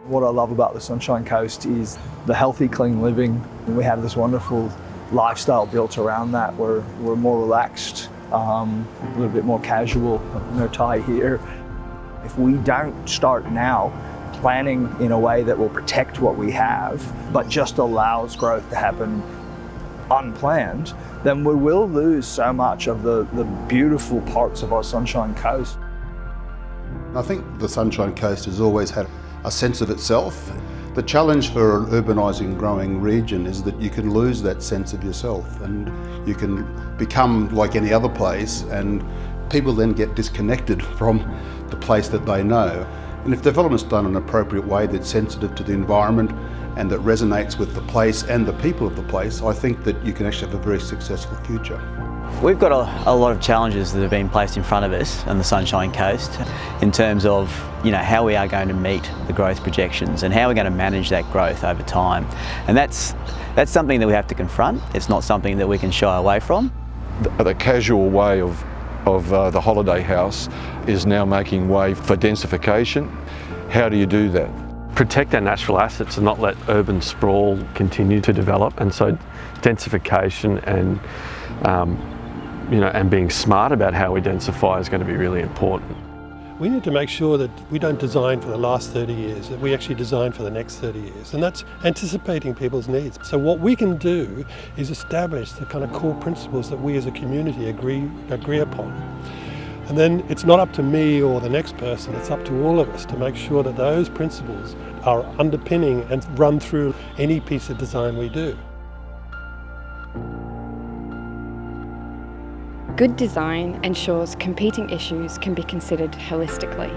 What I love about the Sunshine Coast is the healthy, clean living. We have this wonderful lifestyle built around that. We're more relaxed, a little bit more casual, no tie here. If we don't start now planning in a way that will protect what we have, but just allows growth to happen unplanned, then we will lose so much of the beautiful parts of our Sunshine Coast. I think the Sunshine Coast has always had a sense of itself. The challenge for an urbanising, growing region is that you can lose that sense of yourself and you can become like any other place, and people then get disconnected from the place that they know. And if development's done in an appropriate way that's sensitive to the environment and that resonates with the place and the people of the place, I think that you can actually have a very successful future. We've got a lot of challenges that have been placed in front of us on the Sunshine Coast in terms of how we are going to meet the growth projections and how we're going to manage that growth over time. And that's something that we have to confront. It's not something that we can shy away from. The casual way of the holiday house is now making way for densification. How do you do that? Protect our natural assets and not let urban sprawl continue to develop, and so densification and and being smart about how we densify is going to be really important. We need to make sure that we don't design for the last 30 years, that we actually design for the next 30 years, and that's anticipating people's needs. So what we can do is establish the kind of core principles that we as a community agree upon. And then it's not up to me or the next person, it's up to all of us to make sure that those principles are underpinning and run through any piece of design we do. Good design ensures competing issues can be considered holistically,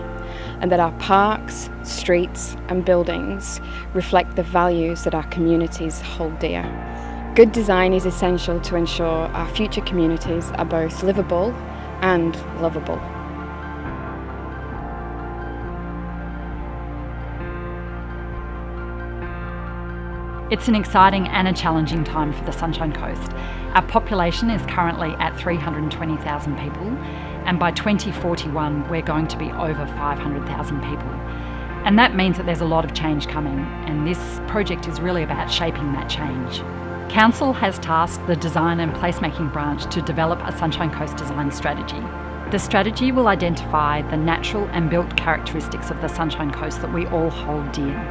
and that our parks, streets and buildings reflect the values that our communities hold dear. Good design is essential to ensure our future communities are both livable and lovable. It's an exciting and a challenging time for the Sunshine Coast. Our population is currently at 320,000 people, and by 2041 we're going to be over 500,000 people. And that means that there's a lot of change coming, and this project is really about shaping that change. Council has tasked the Design and Placemaking branch to develop a Sunshine Coast design strategy. The strategy will identify the natural and built characteristics of the Sunshine Coast that we all hold dear.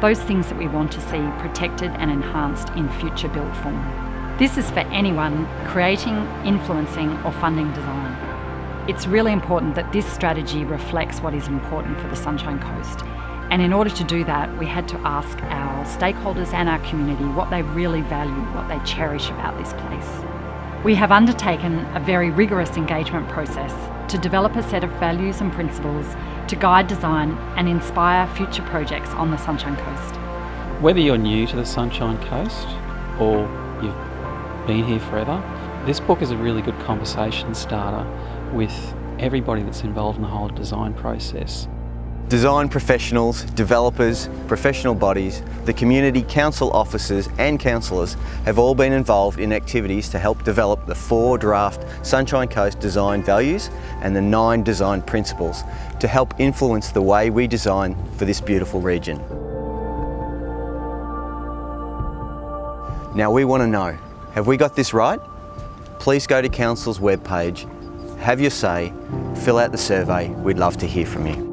Those things that we want to see protected and enhanced in future built form. This is for anyone creating, influencing or funding design. It's really important that this strategy reflects what is important for the Sunshine Coast. And in order to do that, we had to ask our stakeholders and our community what they really value, what they cherish about this place. We have undertaken a very rigorous engagement process to develop a set of values and principles to guide design and inspire future projects on the Sunshine Coast. Whether you're new to the Sunshine Coast or you've been here forever, this book is a really good conversation starter with everybody that's involved in the whole design process. Design professionals, developers, professional bodies, the community council officers and councillors have all been involved in activities to help develop the 4 draft Sunshine Coast design values and the 9 design principles to help influence the way we design for this beautiful region. Now we want to know, have we got this right? Please go to Council's webpage, have your say, fill out the survey, we'd love to hear from you.